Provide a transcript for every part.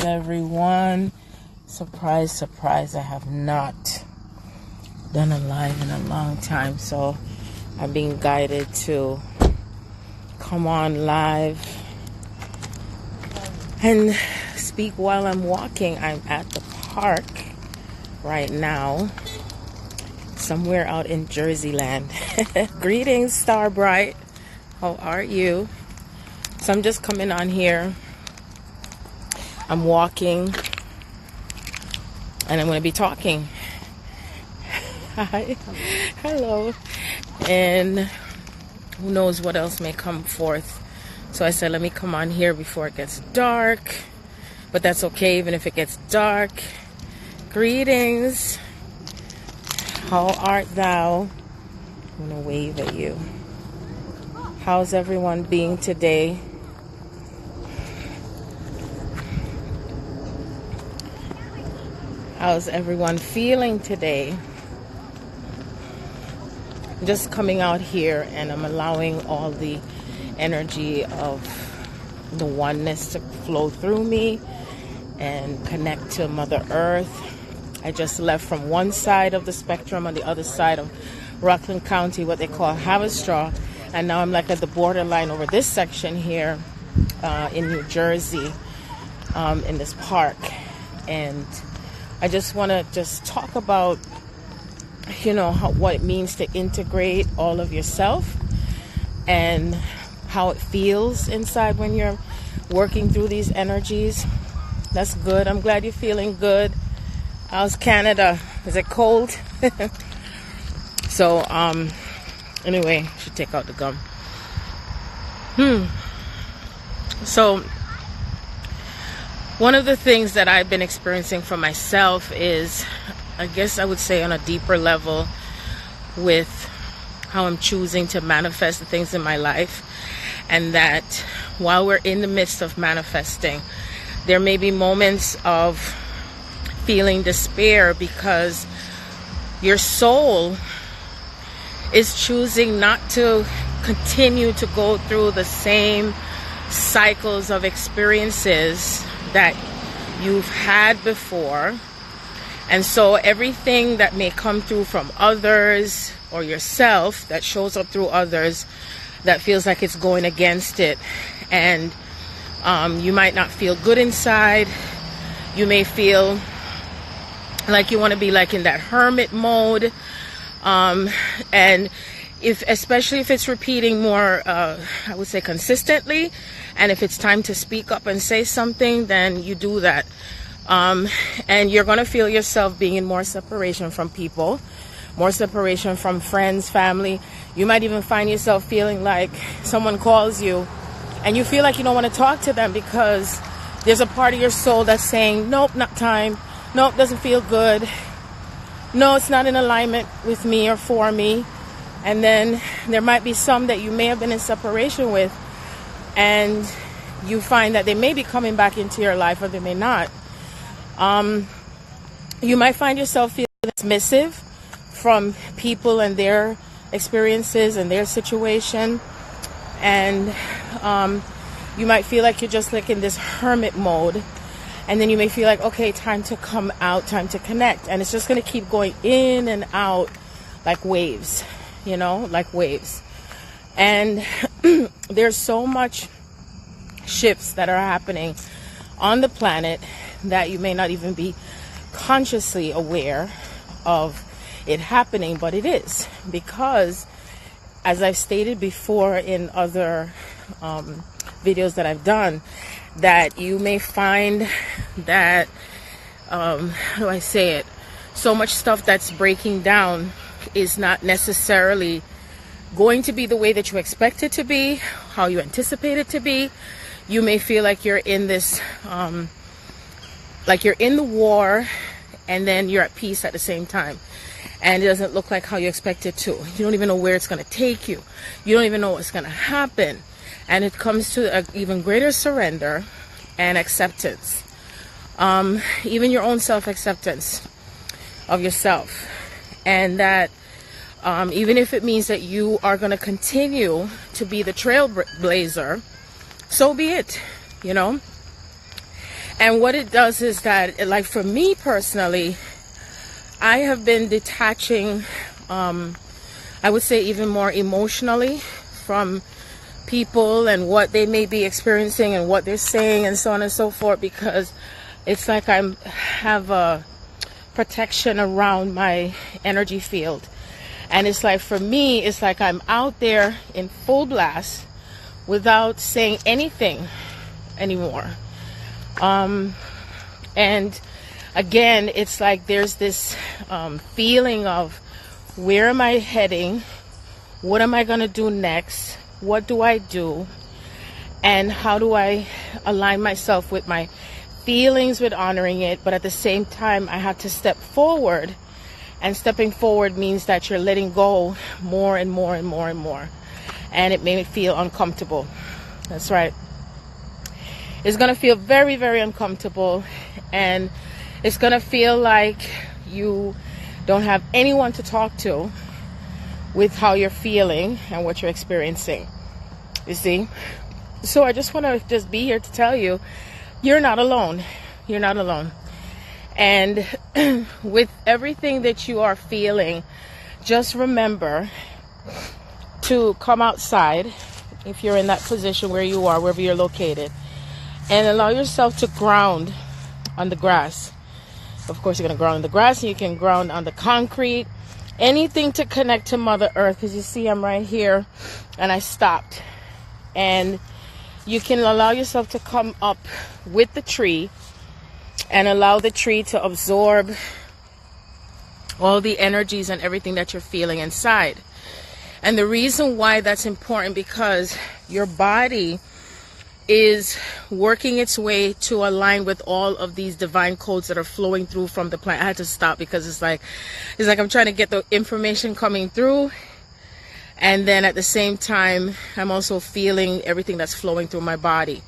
everyone? Surprise, surprise, I have not done a live in a long time, so I'm being guided to come on live and speak while I'm walking. I'm at the park right now, somewhere out in Jersey land. Greetings, Starbright. How are you? So I'm just coming on here. I'm walking and I'm going to be talking. Hi. Hello. And who knows what else may come forth. So I said, let me come on here before it gets dark. But that's okay, even if it gets dark. Greetings. How art thou? I'm going to wave at you. How's everyone being today? How's everyone feeling today? I'm just coming out here and I'm allowing all the energy of the oneness to flow through me and connect to Mother Earth. I just left from one side of the spectrum on the other side of Rockland County, what they call Haverstraw, and now I'm like at the borderline over this section here in New Jersey, in this park. And I just want to just talk about, what it means to integrate all of yourself and how it feels inside when you're working through these energies. That's good. I'm glad you're feeling good. How's Canada? Is it cold? So, anyway, I should take out the gum. So, one of the things that I've been experiencing for myself is, I guess I would say on a deeper level, with how I'm choosing to manifest the things in my life. And that while we're in the midst of manifesting, there may be moments of feeling despair because your soul is choosing not to continue to go through the same cycles of experiences that you've had before. And so everything that may come through from others or yourself that shows up through others that feels like it's going against it, and you might not feel good inside. You may feel like you want to be like in that hermit mode, and especially if it's repeating more, I would say consistently, and if it's time to speak up and say something, then you do that. And you're going to feel yourself being in more separation from people, more separation from friends, family. You might even find yourself feeling like someone calls you and you feel like you don't want to talk to them because there's a part of your soul that's saying, nope, not time. Nope, doesn't feel good. No, it's not in alignment with me or for me. And then there might be some that you may have been in separation with, and you find that they may be coming back into your life or they may not. You might find yourself feeling dismissive from people and their experiences and their situation. And you might feel like you're just like in this hermit mode. And then you may feel like, okay, time to come out, time to connect. And it's just going to keep going in and out like waves, like waves. And there's so much shifts that are happening on the planet that you may not even be consciously aware of it happening, but it is. Because, as I've stated before in other videos that I've done, that you may find that, how do I say it? So much stuff that's breaking down is not necessarily going to be the way that you expect it to be, how you anticipate it to be. You may feel like you're in this, like you're in the war and then you're at peace at the same time. And it doesn't look like how you expect it to. You don't even know where it's going to take you. You don't even know what's going to happen. And it comes to an even greater surrender and acceptance. Even your own self-acceptance of yourself. And that even if it means that you are going to continue to be the trailblazer, so be it, And what it does is that, like for me personally, I have been detaching, I would say even more emotionally from people and what they may be experiencing and what they're saying and so on and so forth, because it's like I have a protection around my energy field. And it's like, for me, it's like I'm out there in full blast without saying anything anymore. And again, it's like there's this feeling of, where am I heading? What am I going to do next? What do I do? And how do I align myself with my feelings, with honoring it? But at the same time, I have to step forward. And stepping forward means that you're letting go more and more and more and more. And it may feel uncomfortable. That's right. It's going to feel very, very uncomfortable. And it's going to feel like you don't have anyone to talk to with how you're feeling and what you're experiencing. You see? So I just want to just be here to tell you, you're not alone. You're not alone. And with everything that you are feeling, just remember to come outside, if you're in that position where you are, wherever you're located, and allow yourself to ground on the grass. Of course, you're going to ground on the grass, and you can ground on the concrete, anything to connect to Mother Earth, because you see I'm right here, and I stopped. And you can allow yourself to come up with the tree and allow the tree to absorb all the energies and everything that you're feeling inside. And the reason why that's important, because your body is working its way to align with all of these divine codes that are flowing through from the plant. I had to stop because it's like I'm trying to get the information coming through, and then at the same time I'm also feeling everything that's flowing through my body.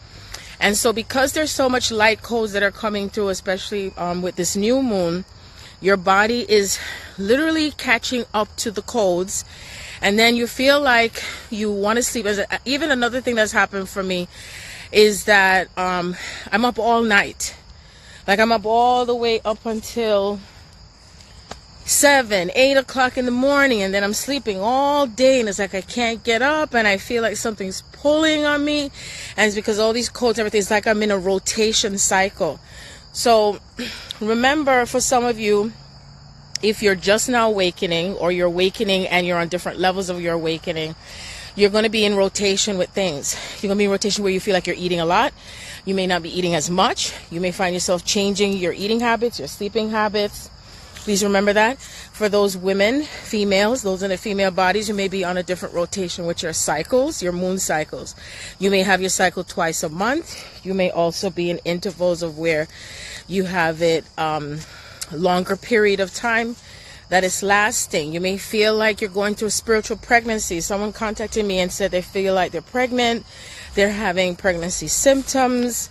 And so because there's so much light codes that are coming through, especially with this new moon, your body is literally catching up to the codes. And then you feel like you want to sleep. Even another thing that's happened for me is that I'm up all night. Like I'm up all the way up until 7, 8 o'clock in the morning, and then I'm sleeping all day, and it's like I can't get up, and I feel like something's pulling on me, and it's because all these codes, everything's like I'm in a rotation cycle. So remember, for some of you, if you're just now awakening, or you're awakening and you're on different levels of your awakening, you're going to be in rotation with things. You're going to be in rotation where you feel like you're eating a lot. You may not be eating as much. You may find yourself changing your eating habits, your sleeping habits. Please remember that. For those women, females, those in the female bodies, you may be on a different rotation with your cycles, your moon cycles. You may have your cycle twice a month. You may also be in intervals of where you have it longer period of time that is lasting. You may feel like you're going through a spiritual pregnancy. Someone contacted me and said they feel like they're pregnant. They're having pregnancy symptoms.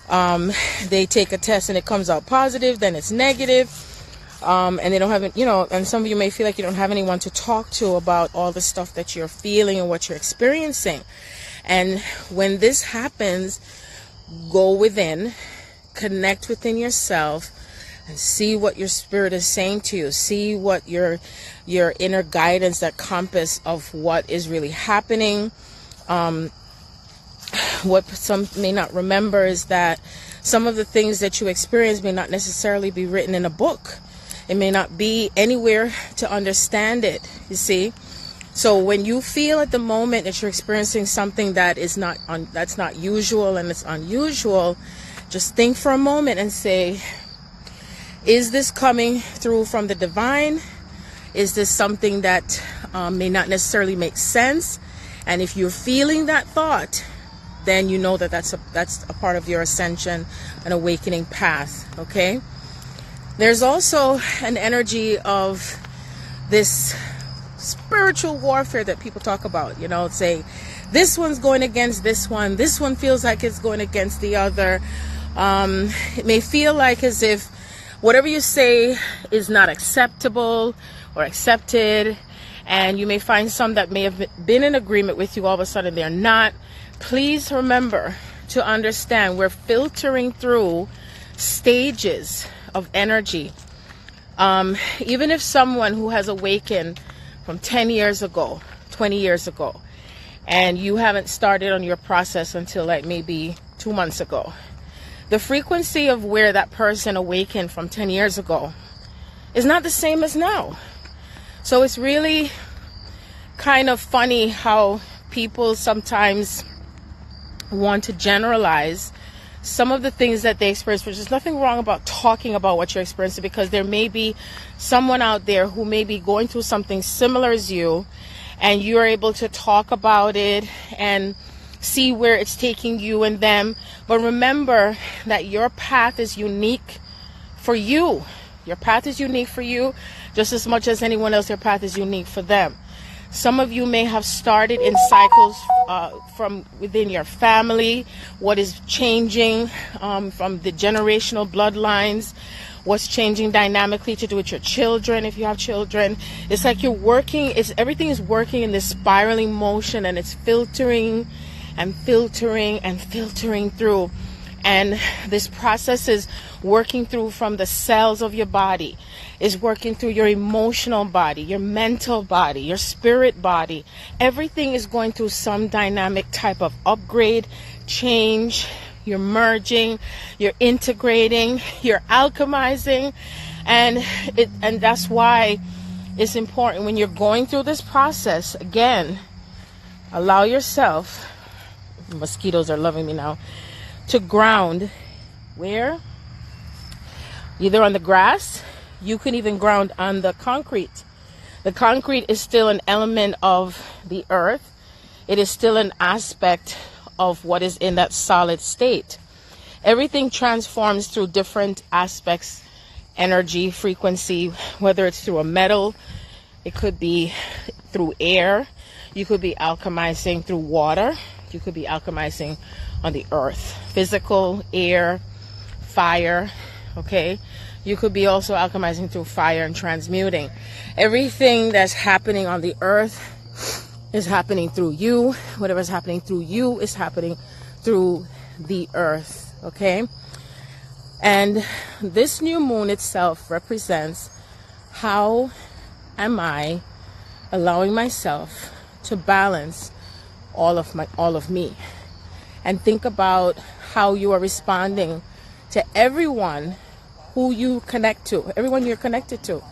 They take a test and it comes out positive, then it's negative. And they don't have it, and some of you may feel like you don't have anyone to talk to about all the stuff that you're feeling and what you're experiencing. And when this happens, go within, connect within yourself, and see what your spirit is saying to you. See what your inner guidance, that compass of what is really happening. What some may not remember is that some of the things that you experience may not necessarily be written in a book. It may not be anywhere to understand it, you see. So when you feel at the moment that you're experiencing something that is that's not usual and it's unusual, just think for a moment and say, is this coming through from the divine? Is this something that may not necessarily make sense? And if you're feeling that thought, then you know that that's a part of your ascension and awakening path, okay? There's also an energy of this spiritual warfare that people talk about, say this one's going against this one feels like it's going against the other. It may feel like as if whatever you say is not acceptable or accepted, and you may find some that may have been in agreement with you, all of a sudden they're not. Please remember to understand we're filtering through stages of energy. Even if someone who has awakened from 10 years ago, 20 years ago, and you haven't started on your process until like maybe 2 months ago, the frequency of where that person awakened from 10 years ago is not the same as now. So it's really kind of funny how people sometimes want to generalize some of the things that they experience, which is nothing wrong about talking about what you're experiencing, because there may be someone out there who may be going through something similar as you, and you're able to talk about it and see where it's taking you and them. But remember that your path is unique for you. Your path is unique for you just as much as anyone else. Your path is unique for them. Some of you may have started in cycles from within your family, what is changing from the generational bloodlines, what's changing dynamically to do with your children if you have children. It's like you're working, everything is working in this spiraling motion, and it's filtering and filtering and filtering through. And this process is working through from the cells of your body, is working through your emotional body, your mental body, your spirit body. Everything is going through some dynamic type of upgrade, change. You're merging, you're integrating, you're alchemizing. And that's why it's important when you're going through this process, again, allow yourself, mosquitoes are loving me now, to ground where? Either on the grass, you can even ground on the concrete. The concrete is still an element of the earth. It is still an aspect of what is in that solid state. Everything transforms through different aspects, energy, frequency, whether it's through a metal, it could be through air, you could be alchemizing through water, you could be alchemizing on the earth, physical, air, fire, okay? You could be also alchemizing through fire and transmuting. Everything that's happening on the earth is happening through you. Whatever's happening through you is happening through the earth, okay? And this new moon itself represents how am I allowing myself to balance all of me. And think about how you are responding to everyone who you connect to, everyone you're connected to.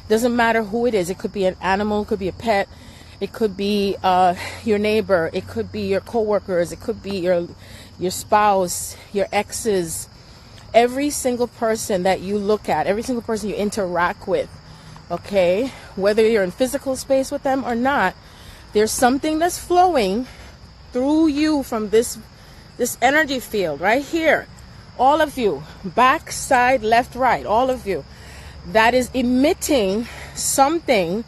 Doesn't matter who it is. It could be an animal, it could be a pet, it could be your neighbor, it could be your coworkers, it could be your spouse, your exes. Every single person that you look at, every single person you interact with, okay, whether you're in physical space with them or not, there's something that's flowing through you from this energy field right here. All of you, back, side, left, right, all of you, that is emitting something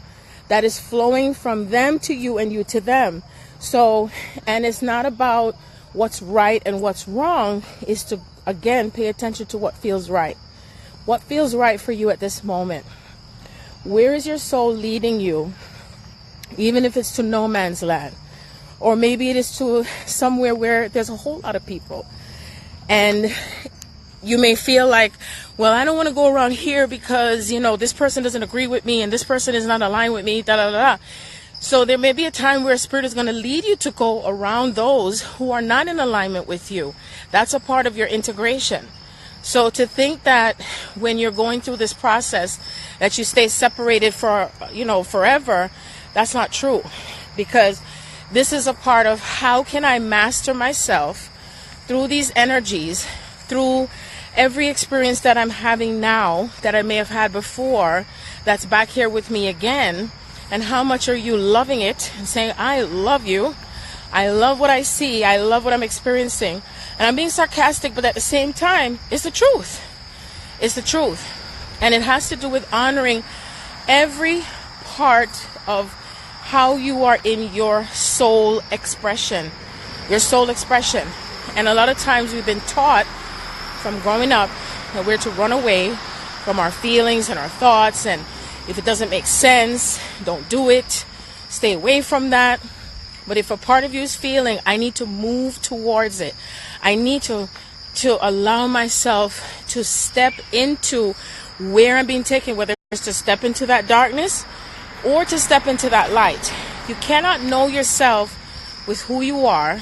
that is flowing from them to you and you to them. So, and it's not about what's right and what's wrong, is to, again, pay attention to what feels right. What feels right for you at this moment? Where is your soul leading you? Even if it's to no man's land, or maybe it is to somewhere where there's a whole lot of people. And you may feel like, well, I don't want to go around here because, this person doesn't agree with me and this person is not aligned with me, da da da. So there may be a time where Spirit is going to lead you to go around those who are not in alignment with you. That's a part of your integration. So to think that when you're going through this process that you stay separated for, forever, that's not true. Because this is a part of how can I master myself through these energies, through every experience that I'm having now that I may have had before, that's back here with me again. And how much are you loving it and saying, I love you. I love what I see. I love what I'm experiencing. And I'm being sarcastic, but at the same time, it's the truth. It's the truth. And it has to do with honoring every part of how you are in your soul expression. Your soul expression. And a lot of times we've been taught from growing up that we're to run away from our feelings and our thoughts, and if it doesn't make sense, don't do it, stay away from that. But if a part of you is feeling, I need to move towards it, I need to allow myself to step into where I'm being taken, whether it's to step into that darkness or to step into that light. You cannot know yourself with who you are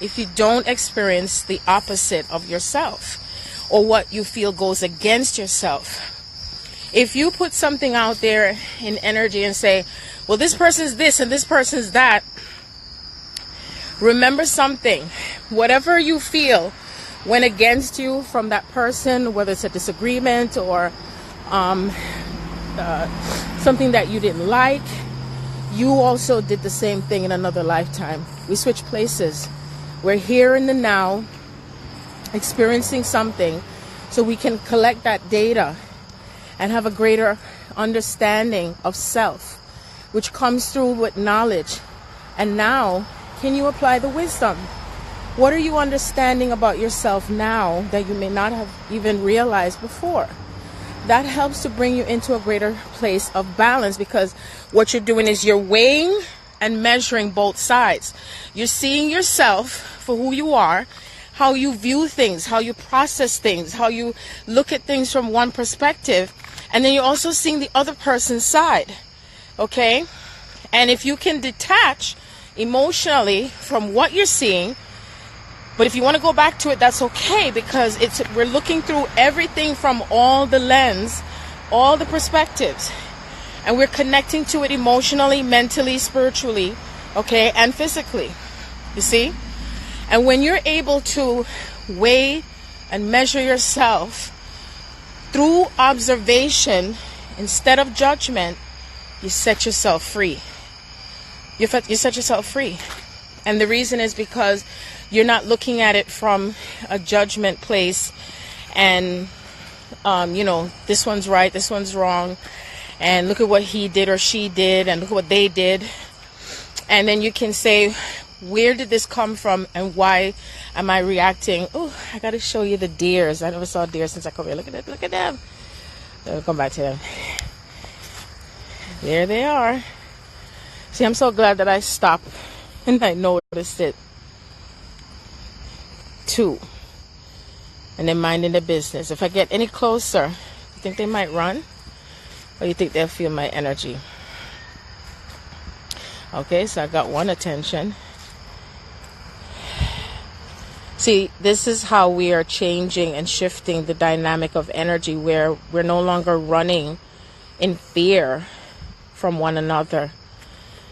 if you don't experience the opposite of yourself, or what you feel goes against yourself. If you put something out there in energy and say, well, this person's this and this person's that, remember something. Whatever you feel went against you from that person, whether it's a disagreement or something that you didn't like, you also did the same thing in another lifetime. We switch places. We're here in the now, experiencing something, so we can collect that data and have a greater understanding of self, which comes through with knowledge. And now, can you apply the wisdom? What are you understanding about yourself now that you may not have even realized before? That helps to bring you into a greater place of balance, because what you're doing is you're weighing and measuring both sides. You're seeing yourself for who you are, how you view things, how you process things, how you look at things from one perspective, and then you're also seeing the other person's side. Okay? And if you can detach emotionally from what you're seeing, but if you want to go back to it, that's okay, because we're looking through everything from all the lens, all the perspectives, and we're connecting to it emotionally, mentally, spiritually, okay, and physically. You see? And when you're able to weigh and measure yourself through observation instead of judgment, you set yourself free. You set yourself free. And the reason is because you're not looking at it from a judgment place and, this one's right, this one's wrong, and look at what he did or she did, and look at what they did. And then you can say, where did this come from, and why am I reacting? Oh, I got to show you the deers. I never saw deer since I come here. Look at it. Look at them. We'll come back to them. There they are. See, I'm so glad that I stopped and I noticed it too. And they're minding their business. If I get any closer, you think they might run? Or you think they'll feel my energy? Okay, so I got one attention. See, this is how we are changing and shifting the dynamic of energy, where we're no longer running in fear from one another.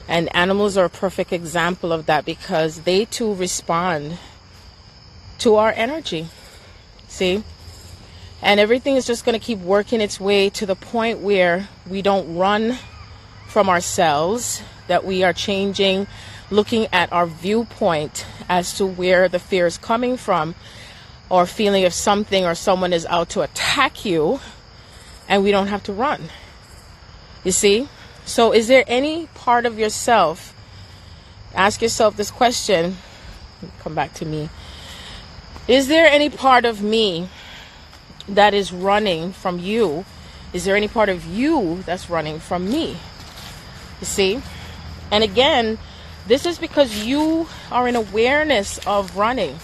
And animals are a perfect example of that, because they too respond to our energy. See? And everything is just going to keep working its way to the point where we don't run from ourselves, that we are changing, looking at our viewpoint as to where the fear is coming from, or feeling if something or someone is out to attack you, and we don't have to run. You see? So is there any part of yourself, ask yourself this question, come back to me. Is there any part of me that is running from you? Is there any part of you that's running from me? You see? And again, this is because you are in awareness of running.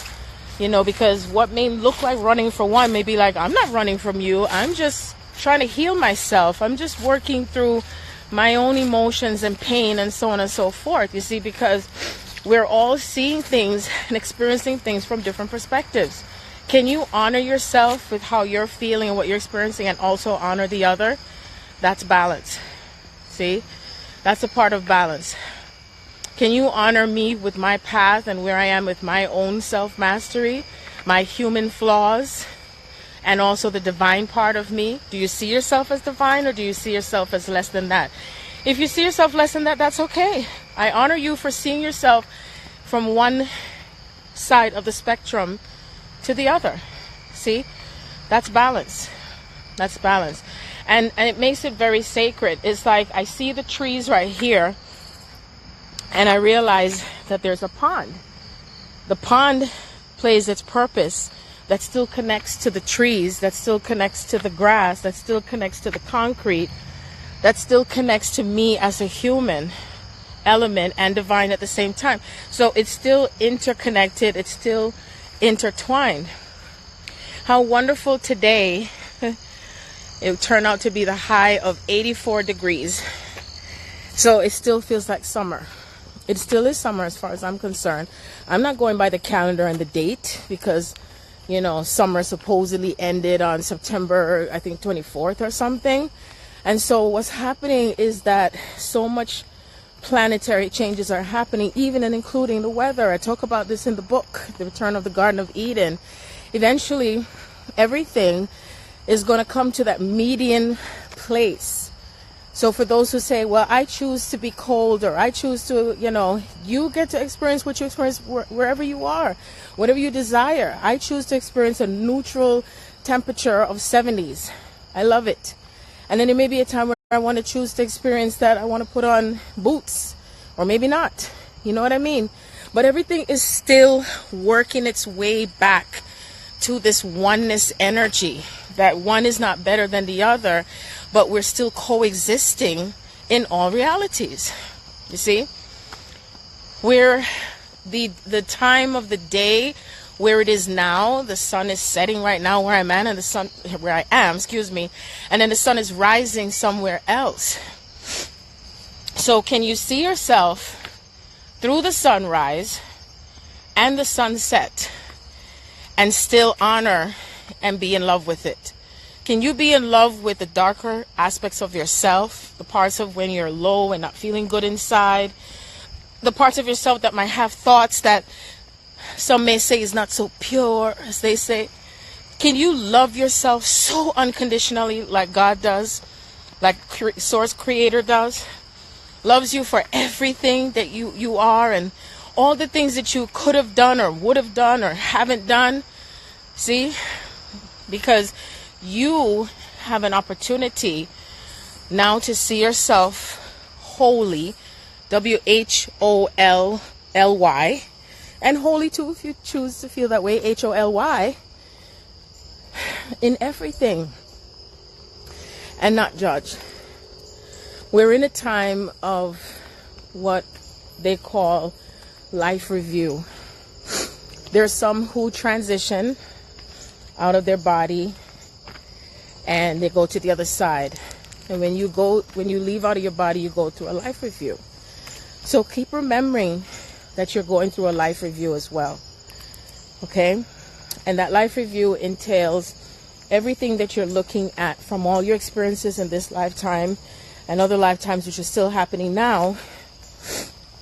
Because what may look like running for one may be like, I'm not running from you. I'm just trying to heal myself. I'm just working through my own emotions and pain and so on and so forth. You see, because we're all seeing things and experiencing things from different perspectives. Can you honor yourself with how you're feeling and what you're experiencing, and also honor the other? That's balance. See? That's a part of balance. Can you honor me with my path and where I am with my own self-mastery, my human flaws, and also the divine part of me? Do you see yourself as divine, or do you see yourself as less than that? If you see yourself less than that, that's okay. I honor you for seeing yourself from one side of the spectrum to the other. See? That's balance. That's balance. And it makes it very sacred. It's like I see the trees right here, and I realize that there's a pond. The pond plays its purpose. That still connects to the trees, that still connects to the grass, that still connects to the concrete, that still connects to me as a human. element and divine at the same time. So it's still interconnected, it's still intertwined. How wonderful today. It turned out to be the high of 84 degrees. So it still feels like summer. It still is summer as far as I'm concerned. I'm not going by the calendar and the date because, you know, summer supposedly ended on September, I think, 24th or something. And so what's happening is that so much planetary changes are happening, even and including the weather. I talk about this in the book, The Return of the Garden of Eden. Eventually, everything is going to come to that median place. So for those who say, well, I choose to be cold, or I choose to, you know, you get to experience what you experience wherever you are, whatever you desire. I choose to experience a neutral temperature of 70s. I love it. And then there may be a time where I want to choose to experience that. I want to put on boots, or maybe not. You know what I mean? But everything is still working its way back to this oneness energy. That one is not better than the other, but we're still coexisting in all realities. You see? Where the time of the day where it is now, the sun is setting right now where I'm at, and the sun where I am, excuse me, and then the sun is rising somewhere else. So can you see yourself through the sunrise and the sunset and still honor and be in love with it? Can you be in love with the darker aspects of yourself, the parts of when you're low and not feeling good inside, the parts of yourself that might have thoughts that some may say is not so pure, as they say? Can you love yourself so unconditionally like God does, like Source Creator does? Loves you for everything that you are, and all the things that you could have done or would have done or haven't done. See? Because you have an opportunity now to see yourself wholly, W-H-O-L-L-Y, and holy too if you choose to feel that way, H-O-L-Y, in everything, and not judge. We're in a time of what they call life review. There's some who transition out of their body and they go to the other side. And when you leave out of your body, you go through a life review. So keep remembering that you're going through a life review as well. Okay? And that life review entails everything that you're looking at from all your experiences in this lifetime and other lifetimes which are still happening now.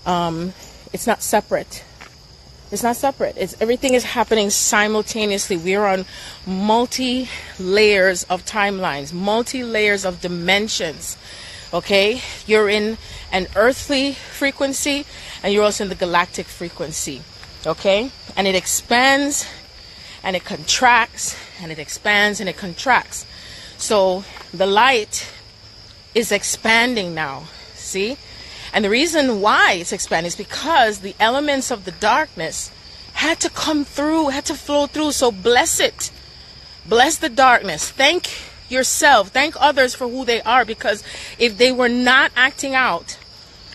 It's not separate. It's not separate. Everything is happening simultaneously. We are on multi-layers of timelines, multi-layers of dimensions. Okay? You're in an earthly frequency and you're also in the galactic frequency. Okay? And it expands and it contracts and it expands and it contracts. So the light is expanding now. See? And the reason why it's expanding is because the elements of the darkness had to come through, had to flow through. So bless it. Bless the darkness. Thank yourself. Thank others for who they are. Because if they were not acting out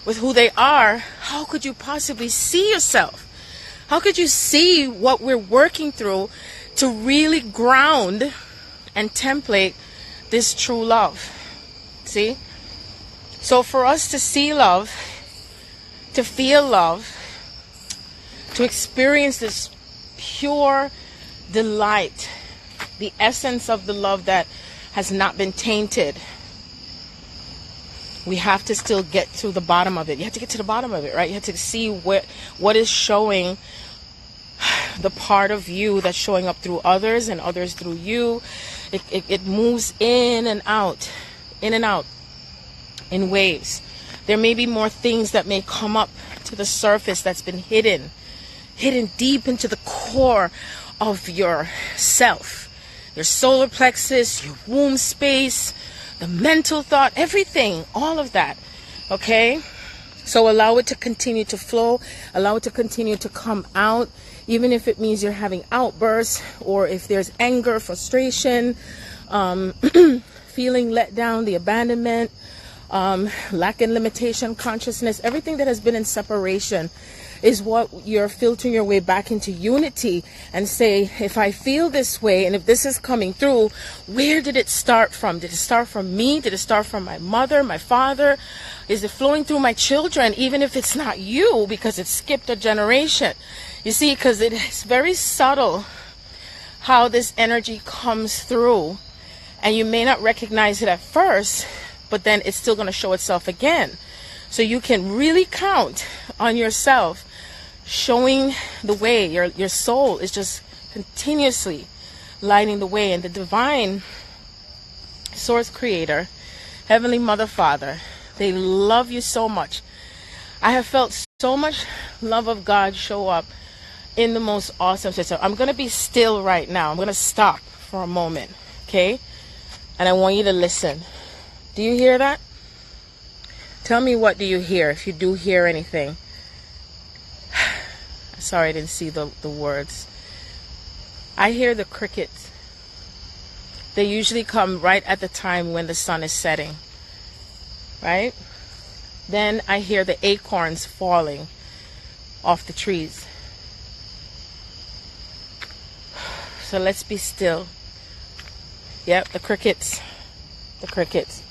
with who they are, how could you possibly see yourself? How could you see what we're working through to really ground and template this true love? See? So for us to see love, to feel love, to experience this pure delight, the essence of the love that has not been tainted, we have to still get to the bottom of it. You have to get to the bottom of it, right? You have to see what is showing the part of you that's showing up through others and others through you. It moves in and out in waves. There may be more things that may come up to the surface that's been hidden deep into the core of your self, your solar plexus, your womb space, the mental thought, everything, all of that. Okay? So allow it to continue to flow, allow it to continue to come out, even if it means you're having outbursts, or if there's anger, frustration, feeling let down, the abandonment, lack and limitation consciousness, everything that has been in separation is what you're filtering your way back into unity and say, if I feel this way and if this is coming through, where did it start from? Did it start from me? Did it start from my mother, my father? Is it flowing through my children, even if it's not you, because it skipped a generation? You see, because it is very subtle how this energy comes through, and you may not recognize it at first, but then it's still going to show itself again. So you can really count on yourself showing the way. Your soul is just continuously lighting the way. And the divine source creator, Heavenly Mother, Father, they love you so much. I have felt so much love of God show up in the most awesome system. I'm going to be still right now. I'm going to stop for a moment, okay? And I want you to listen. Do you hear that? Tell me, what do you hear, if you do hear anything? Sorry, I didn't see the words. I hear the crickets. They usually come right at the time when the sun is setting, right? Then I hear the acorns falling off the trees. So let's be still. Yep, the crickets. The crickets.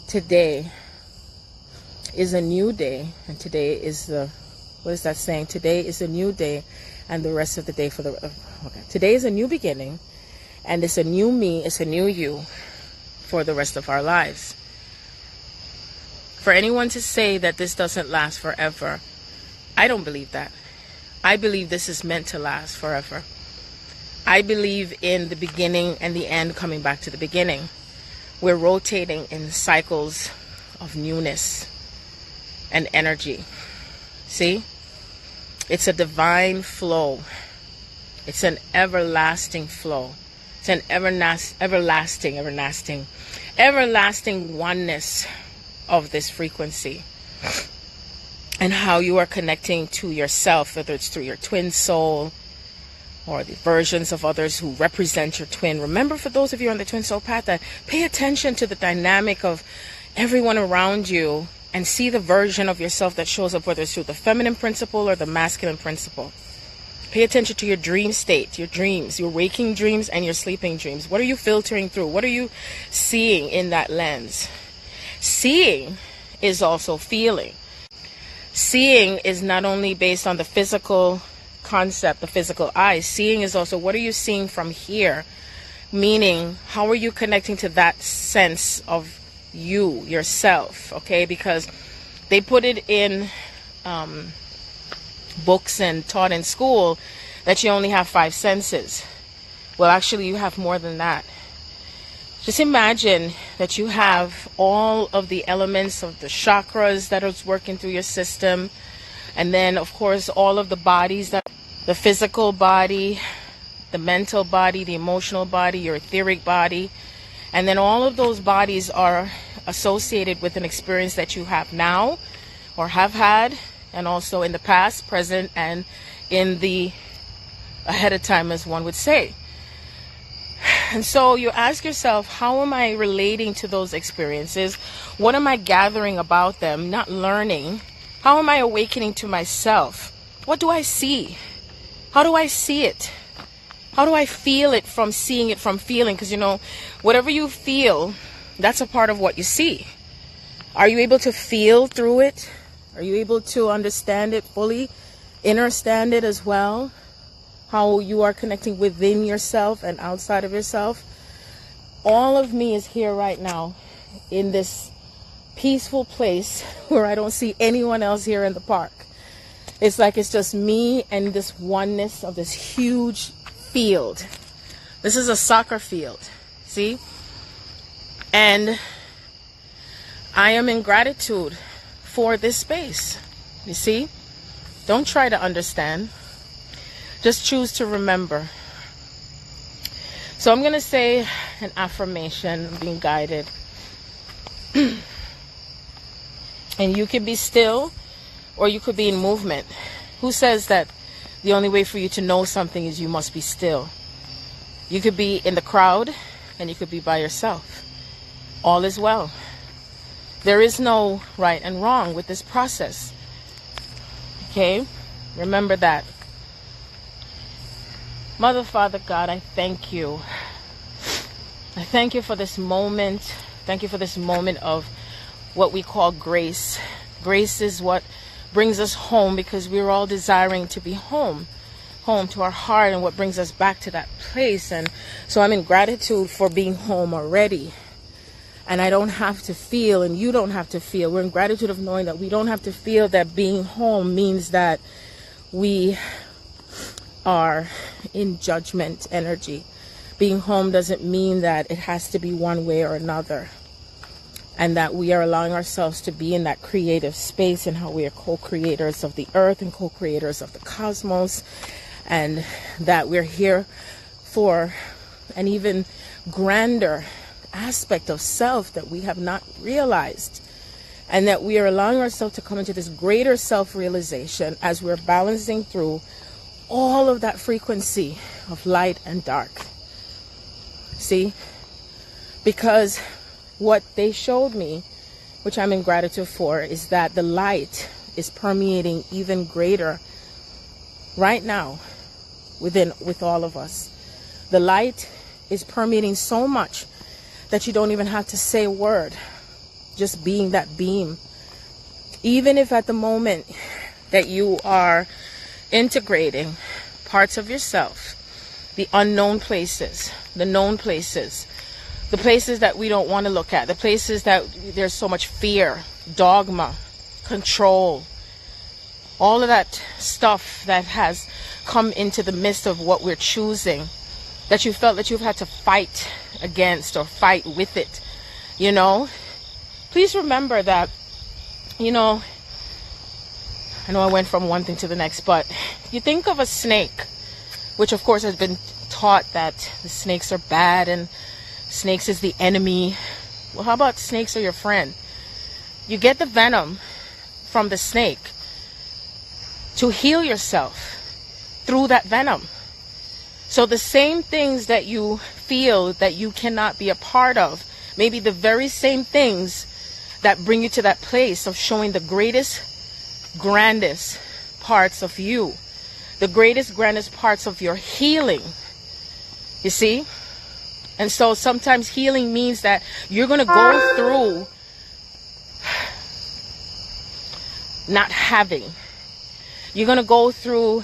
Today is a new day, and today is what is that saying? Today is a new day, and the rest of the day for the okay. Today is a new beginning, and it's a new me, it's a new you for the rest of our lives. For anyone to say that this doesn't last forever, I don't believe that. I believe this is meant to last forever. I believe in the beginning and the end coming back to the beginning. We're rotating in cycles of newness and energy. See? It's a divine flow. It's an everlasting flow. It's an everlasting oneness of this frequency. And how you are connecting to yourself, whether it's through your twin soul or the versions of others who represent your twin. Remember, for those of you on the twin soul path, that pay attention to the dynamic of everyone around you and see the version of yourself that shows up, whether it's through the feminine principle or the masculine principle. Pay attention to your dream state, your dreams, your waking dreams and your sleeping dreams. What are you filtering through? What are you seeing in that lens? Seeing is also feeling. Seeing is not only based on the physical concept, the physical eye. Seeing is also, what are you seeing from here? Meaning, how are you connecting to that sense of you, yourself? Okay, because they put it in books and taught in school that you only have 5 senses. Well, actually, you have more than that. Just imagine that you have all of the elements of the chakras that is working through your system. And then, of course, all of the bodies, that the physical body, the mental body, the emotional body, your etheric body. And then all of those bodies are associated with an experience that you have now or have had, and also in the past, present, and in the ahead of time, as one would say. And so you ask yourself, how am I relating to those experiences? What am I gathering about them? Not learning. How am I awakening to myself? What do I see? How do I see it? How do I feel it from seeing it from feeling? Because, you know, whatever you feel, that's a part of what you see. Are you able to feel through it? Are you able to understand it fully? Understand it as well? How you are connecting within yourself and outside of yourself. All of me is here right now in this peaceful place where I don't see anyone else here in the park. It's like it's just me and this oneness of this huge field. This is a soccer field, see? And I am in gratitude for this space, you see? Don't try to understand. Just choose to remember. So I'm going to say an affirmation, being guided. And you could be still or you could be in movement. Who says that the only way for you to know something is you must be still? You could be in the crowd and you could be by yourself. All is well. There is no right and wrong with this process. Okay? Remember that. Mother, Father, God, I thank you. I thank you for this moment. Thank you for this moment of what we call grace. Grace is what brings us home, because we're all desiring to be home to our heart, and what brings us back to that place. And so I'm in gratitude for being home already. And I don't have to feel, and you don't have to feel. We're in gratitude of knowing that we don't have to feel that being home means that we are in judgment energy. Being home doesn't mean that it has to be one way or another, and that we are allowing ourselves to be in that creative space, and how we are co-creators of the earth and co-creators of the cosmos, and that we're here for an even grander aspect of self that we have not realized, and that we are allowing ourselves to come into this greater self-realization as we're balancing through all of that frequency of light and dark. See? Because what they showed me, which I'm in gratitude for, is that the light is permeating even greater right now with all of us. The light is permeating so much that you don't even have to say a word, just being that beam. Even if at the moment that you are integrating parts of yourself, the unknown places, the known places, the places that we don't want to look at, the places that there's so much fear, dogma, control, all of that stuff that has come into the midst of what we're choosing, that you felt that you've had to fight against or fight with it, you know, please remember that, you know, I know I went from one thing to the next, but you think of a snake, which of course has been taught that the snakes are bad and snakes is the enemy. Well, how about snakes are your friend? You get the venom from the snake to heal yourself through that venom. So the same things that you feel that you cannot be a part of, maybe the very same things that bring you to that place of showing the greatest, grandest parts of you, the greatest, grandest parts of your healing. You see? And so sometimes healing means that you're going to go through not having. You're going to go through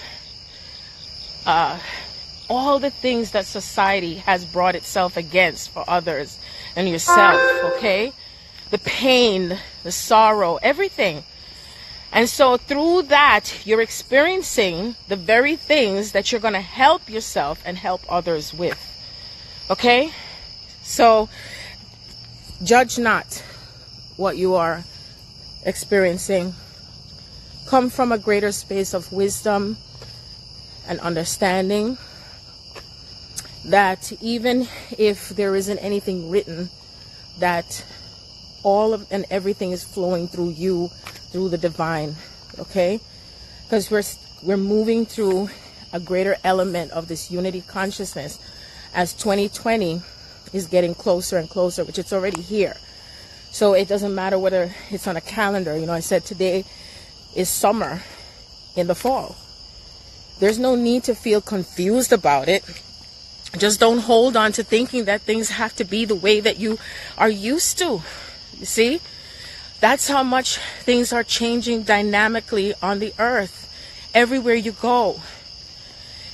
all the things that society has brought itself against for others and yourself, okay? The pain, the sorrow, everything. And so through that, you're experiencing the very things that you're going to help yourself and help others with. Okay? So judge not what you are experiencing. Come from a greater space of wisdom and understanding that even if there isn't anything written, that all of and everything is flowing through you, through the divine, okay? Because we're moving through a greater element of this unity consciousness as 2020 is getting closer and closer, which it's already here. So it doesn't matter whether it's on a calendar. You know, I said today is summer in the fall. There's no need to feel confused about it. Just don't hold on to thinking that things have to be the way that you are used to. You see? That's how much things are changing dynamically on the earth, everywhere you go.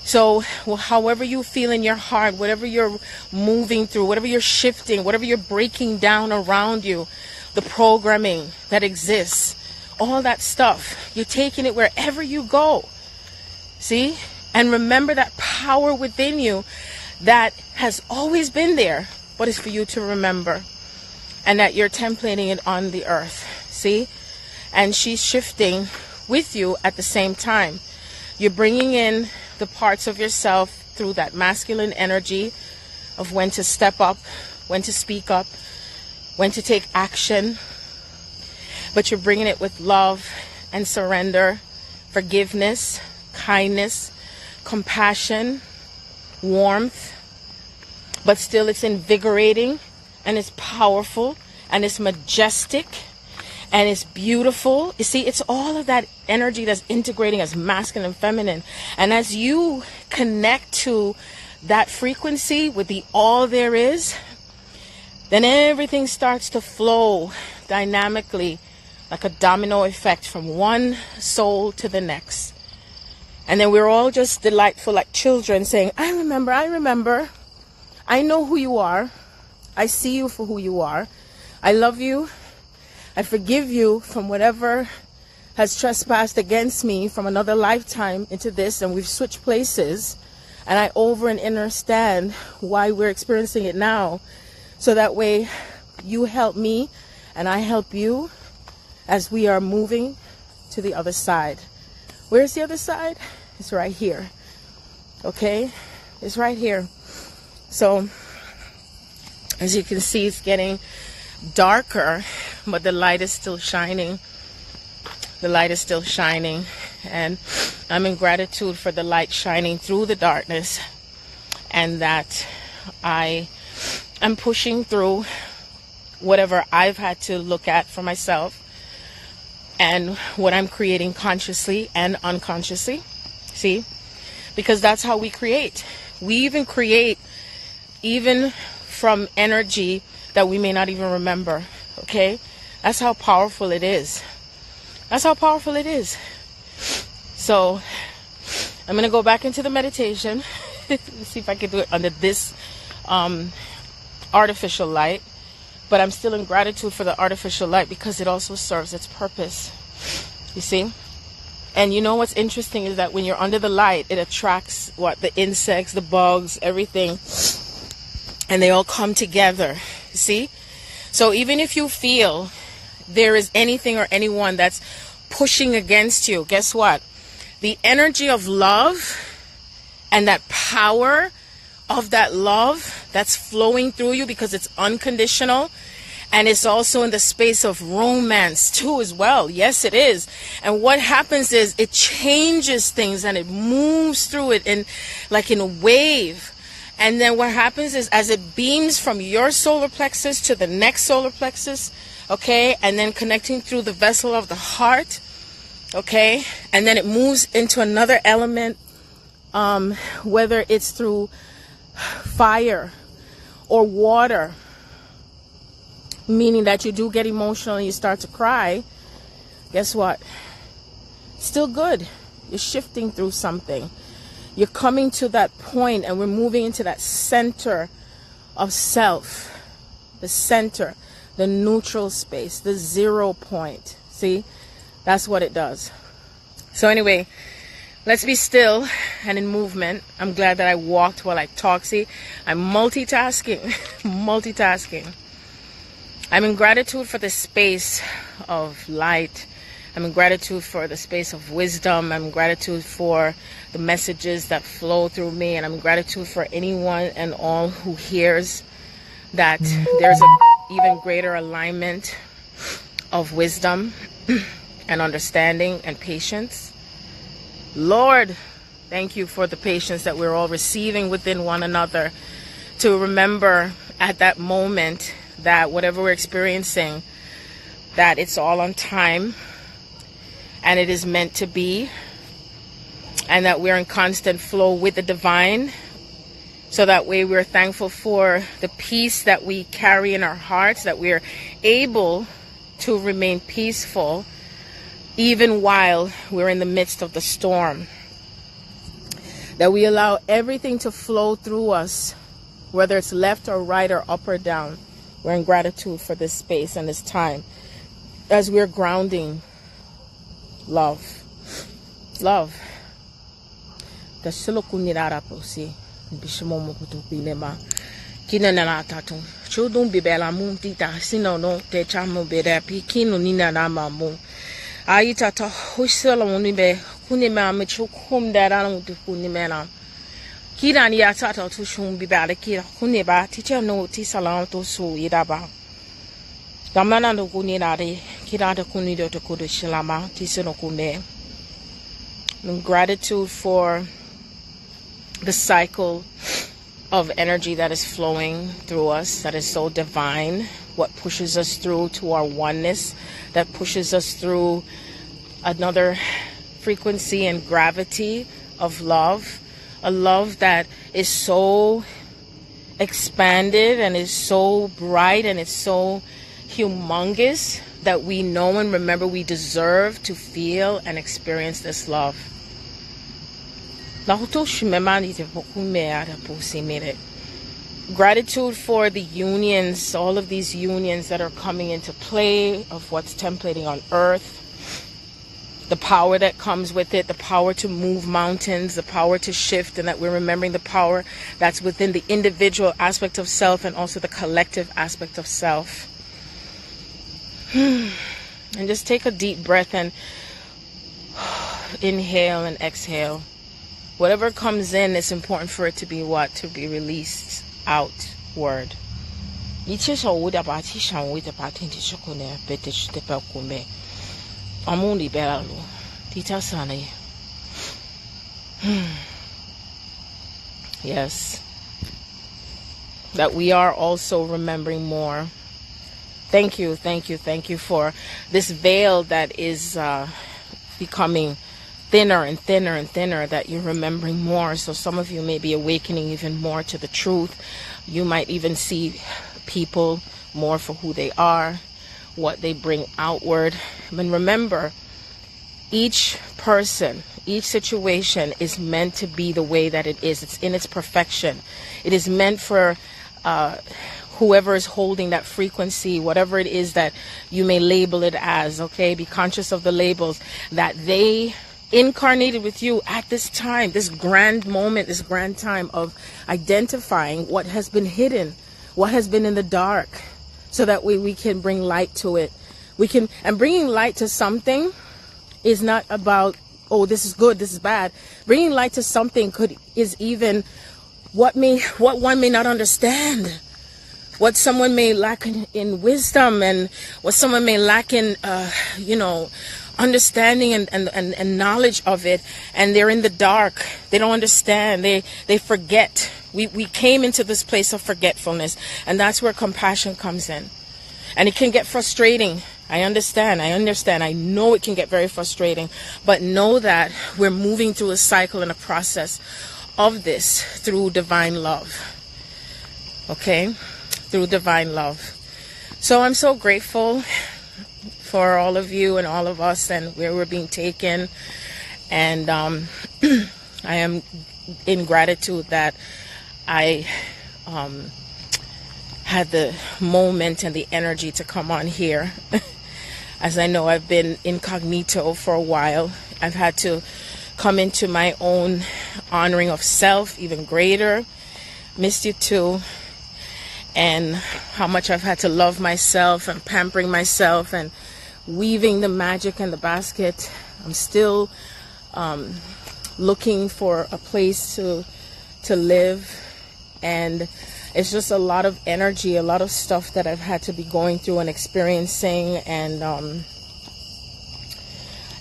So however you feel in your heart, whatever you're moving through, whatever you're shifting, whatever you're breaking down around you, the programming that exists, all that stuff, you're taking it wherever you go. See? And remember that power within you that has always been there, but it's for you to remember. And that you're templating it on the earth. See? And she's shifting with you at the same time. You're bringing in the parts of yourself through that masculine energy of when to step up, when to speak up, when to take action. But you're bringing it with love and surrender, forgiveness, kindness, compassion, warmth, but still it's invigorating, and it's powerful, and it's majestic, and it's beautiful. You see, it's all of that energy that's integrating as masculine and feminine. And as you connect to that frequency with the all there is, then everything starts to flow dynamically like a domino effect from one soul to the next. And then we're all just delightful like children saying, I remember, I know who you are. I see you for who you are. I love you. I forgive you from whatever has trespassed against me from another lifetime into this, and we've switched places, and I over and understand why we're experiencing it now. So that way you help me and I help you as we are moving to the other side. Where's the other side? It's right here. Okay? It's right here. So as you can see, it's getting darker, but the light is still shining. The light is still shining, and I'm in gratitude for the light shining through the darkness, and that I am pushing through whatever I've had to look at for myself, and what I'm creating consciously and unconsciously. See? Because that's how we create. We even create even from energy that we may not even remember. Okay? That's how powerful it is. That's how powerful it is. So I'm going to go back into the meditation. Let's see if I can do it under this artificial light. But I'm still in gratitude for the artificial light because it also serves its purpose. You see? And you know what's interesting is that when you're under the light, it attracts the insects, the bugs, everything. And they all come together. You see? So even if you feel there is anything or anyone that's pushing against you, guess what? The energy of love and that power of that love that's flowing through you, because it's unconditional, and it's also in the space of romance too as well. Yes, it is. And what happens is it changes things and it moves through it in a wave. And then what happens is as it beams from your solar plexus to the next solar plexus, okay, and then connecting through the vessel of the heart, okay, and then it moves into another element, whether it's through fire or water, meaning that you do get emotional and you start to cry. Guess what? Still good. You're shifting through something. You're coming to that point, and we're moving into that center of self, the center, the neutral space, the 0 point. See, that's what it does. So anyway, let's be still and in movement. I'm glad that I walked while I talked. See, I'm multitasking. Multitasking. I'm in gratitude for the space of light. I'm in gratitude for the space of wisdom. I'm in gratitude for the messages that flow through me. And I'm in gratitude for anyone and all who hears that there's an even greater alignment of wisdom and understanding and patience. Lord, thank you for the patience that we're all receiving within one another, to remember at that moment that whatever we're experiencing, that it's all on time and it is meant to be, and that we're in constant flow with the divine. So that way we're thankful for the peace that we carry in our hearts, that we're able to remain peaceful even while we're in the midst of the storm. That we allow everything to flow through us, whether it's left or right or up or down. We're in gratitude for this space and this time as we're grounding love. Love. Bishmomo Kutubilema. Kinana Tatu. Children be bella moon tita, sino no, te chamo be there, Pikino Nina Namamu. Aitata, Husalonibe, Kunima, Michukum, that I don't do Kunimena. Kiran Yatata to Shum be bad, Kira, Kuniba, teacher no Tisalan to Su Idaba. Gamana no Kuninari, Kirata Kunido to Kudu Shilama, Tisano Kume. Gratitude for the cycle of energy that is flowing through us, that is so divine, what pushes us through to our oneness, that pushes us through another frequency and gravity of love, a love that is so expanded and is so bright and it's so humongous that we know and remember we deserve to feel and experience this love. Gratitude for the unions, all of these unions that are coming into play, of what's templating on earth, the power that comes with it, the power to move mountains, the power to shift, and that we're remembering the power that's within the individual aspect of self and also the collective aspect of self. And just take a deep breath and inhale and exhale. Whatever comes in, it's important for it to be what? To be released outward. Yes. That we are also remembering more. Thank you for this veil that is becoming thinner and thinner and thinner, that you're remembering more. So some of you may be awakening even more to the truth. You might even see people more for who they are, what they bring outward. But remember, each person, each situation is meant to be the way that it is. It's in its perfection. It is meant for whoever is holding that frequency, whatever it is that you may label it as, okay? Be conscious of the labels, that they incarnated with you at this time, this grand moment, this grand time of identifying what has been hidden, what has been in the dark, so that we can bring light to it. And bringing light to something is not about, oh, this is good, this is bad. Bringing light to something is even what one may not understand, what someone may lack in wisdom, and what someone may lack in, understanding and knowledge of it, and they're in the dark. They don't understand. They forget. We came into this place of forgetfulness, and that's where compassion comes in. And it can get frustrating. I understand. I know it can get very frustrating, but know that we're moving through a cycle and a process of this through divine love. Okay? Through divine love. So I'm so grateful for all of you and all of us and where we're being taken. And I am in gratitude that I had the moment and the energy to come on here. As I know, I've been incognito for a while. I've had to come into my own honoring of self even greater. Missed you too. And how much I've had to love myself and pampering myself and weaving the magic in the basket. I'm still looking for a place to live, and it's just a lot of energy, a lot of stuff that I've had to be going through and experiencing, and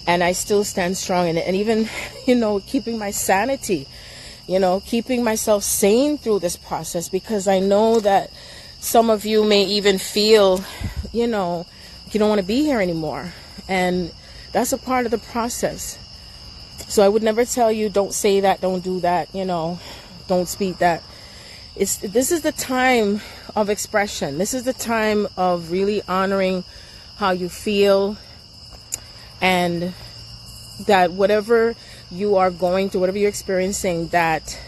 I still stand strong in it. And even, keeping my sanity, keeping myself sane through this process, because I know that some of you may even feel, you don't want to be here anymore. And that's a part of the process. So I would never tell you, don't say that, don't do that, don't speak that. This is the time of expression. This is the time of really honoring how you feel, and that whatever you are going through, whatever you're experiencing, that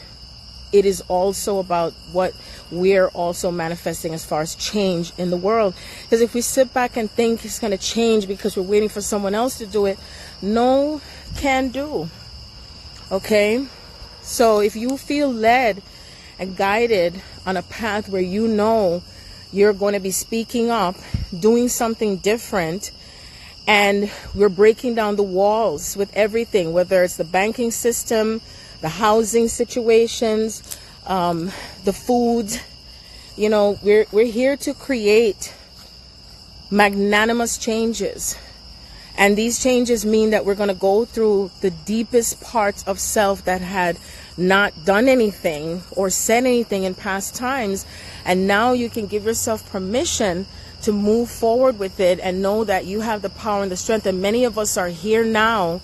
it is also about what we're also manifesting as far as change in the world. Because if we sit back and think it's going to change because we're waiting for someone else to do it, no can do. Okay? So if you feel led and guided on a path where you're going to be speaking up, doing something different, and we're breaking down the walls with everything, whether it's the banking system, the housing situations, the food, we're here to create magnanimous changes. And these changes mean that we're going to go through the deepest parts of self that had not done anything or said anything in past times. And now you can give yourself permission to move forward with it and know that you have the power and the strength. And many of us are here now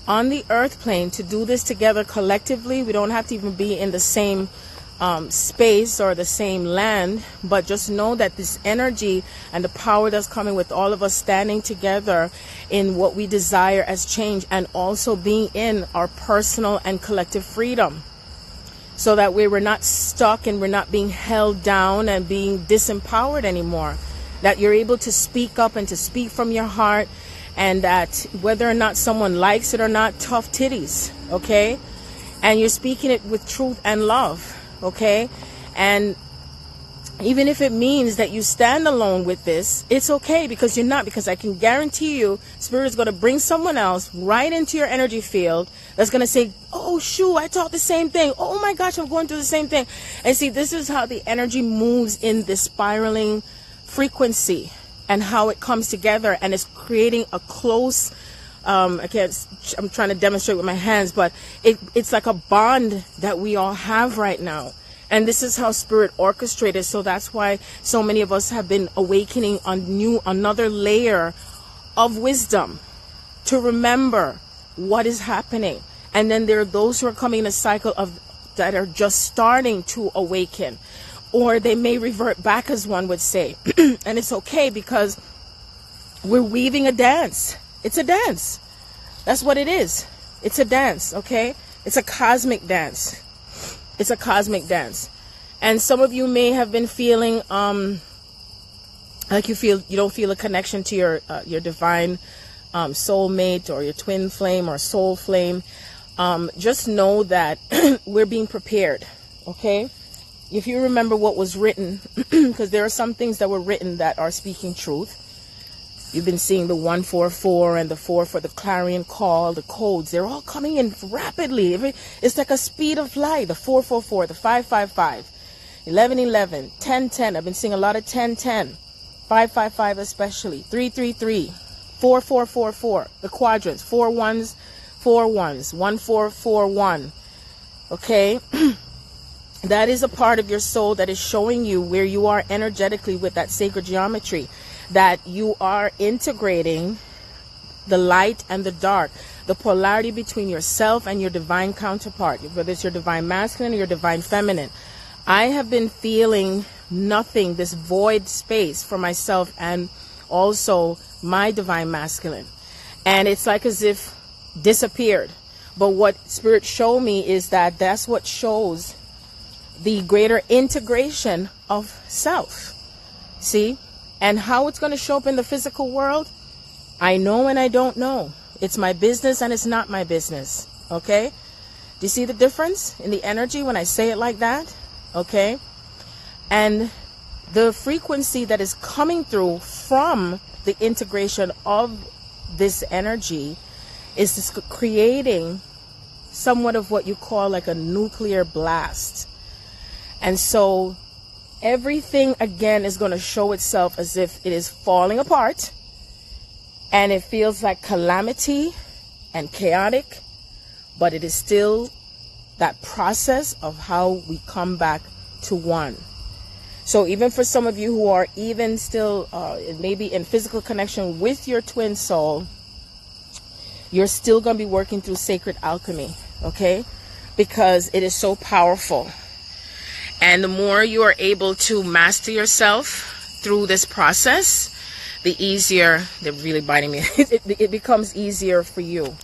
on the earth plane to do this together collectively. We don't have to even be in the same space or the same land, but just know that this energy and the power that's coming with all of us standing together in what we desire as change, and also being in our personal and collective freedom, so that we're not stuck and we're not being held down and being disempowered anymore, that you're able to speak up and to speak from your heart, and that whether or not someone likes it or not, tough titties, okay? And you're speaking it with truth and love, okay? And even if it means that you stand alone with this, it's okay, because you're not, because I can guarantee you Spirit is going to bring someone else right into your energy field that's going to say, oh shoot, I thought the same thing, oh my gosh, I'm going through the same thing. And see, this is how the energy moves in this spiraling frequency, and how it comes together, and it's creating a close I'm trying to demonstrate with my hands, but it's like a bond that we all have right now. And this is how Spirit orchestrated. So that's why so many of us have been awakening on another layer of wisdom to remember what is happening. And then there are those who are coming in a cycle of that are just starting to awaken, or they may revert back, as one would say. And it's okay, because we're weaving a dance. It's a dance. That's what it is. It's a dance, okay? It's a cosmic dance. It's a cosmic dance. And some of you may have been feeling like you don't feel a connection to your divine soulmate, or your twin flame or soul flame. Just know that we're being prepared, okay? If you remember what was written, because there are some things that were written that are speaking truth. You've been seeing the 144 and the 4 for the clarion call, the codes. They're all coming in rapidly. It's like a speed of light. The 444, the 555, 1111, 1010. I've been seeing a lot of 1010, 555 especially, 333, 4444. The quadrants, 4 ones, 4 ones, 1441. Okay. That is a part of your soul that is showing you where you are energetically with that sacred geometry, that you are integrating the light and the dark, the polarity between yourself and your divine counterpart, whether it's your divine masculine or your divine feminine. I have been feeling nothing, this void space for myself and also my divine masculine. And it's like as if disappeared. But what Spirit showed me is that that's what shows the greater integration of self. See? And how it's going to show up in the physical world, I know and I don't know. It's my business and it's not my business. Okay? Do you see the difference in the energy when I say it like that? Okay? And the frequency that is coming through from the integration of this energy is just creating somewhat of what you call like a nuclear blast. And so everything again is going to show itself as if it is falling apart, and it feels like calamity and chaotic, but it is still that process of how we come back to one. So even for some of you who are even still maybe in physical connection with your twin soul, you're still going to be working through sacred alchemy, okay? Because it is so powerful. And the more you are able to master yourself through this process, the easier, they're really biting me, it becomes easier for you.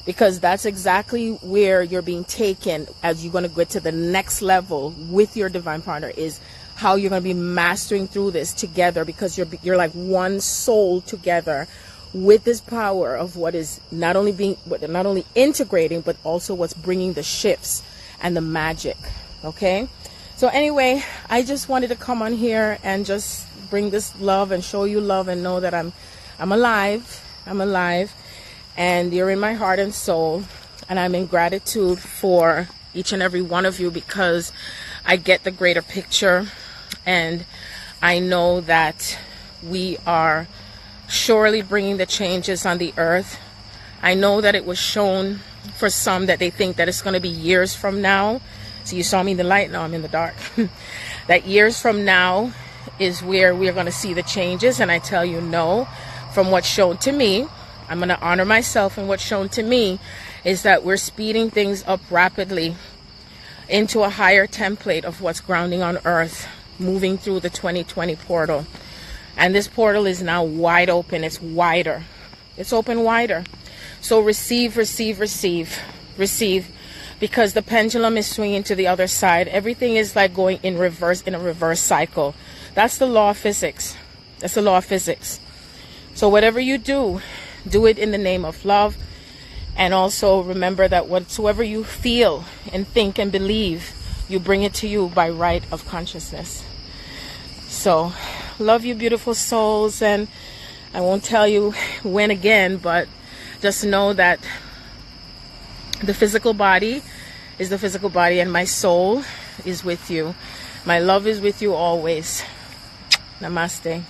Because that's exactly where you're being taken as you're going to get to the next level with your divine partner, is how you're going to be mastering through this together, because you're like one soul together with this power of what is not only integrating, but also what's bringing the shifts and the magic. Okay? So anyway, I just wanted to come on here and just bring this love and show you love and know that I'm alive. I'm alive. And you're in my heart and soul. And I'm in gratitude for each and every one of you, because I get the greater picture. And I know that we are surely bringing the changes on the earth. I know that it was shown for some that they think that it's going to be years from now. So you saw me in the light, now I'm in the dark. That years from now is where we're going to see the changes. And I tell you, no, from what's shown to me, I'm going to honor myself, and what's shown to me is that we're speeding things up rapidly into a higher template of what's grounding on earth, moving through the 2020 portal. And this portal is now wide open. It's wider. It's open wider. So receive, receive, receive, receive, because the pendulum is swinging to the other side. Everything is like going in reverse, in a reverse cycle. That's the law of physics. That's the law of physics. So whatever you do, do it in the name of love. And also remember that whatsoever you feel and think and believe, you bring it to you by right of consciousness. So love you, beautiful souls. And I won't tell you when again, but just know that the physical body is the physical body, and my soul is with you. My love is with you always. Namaste.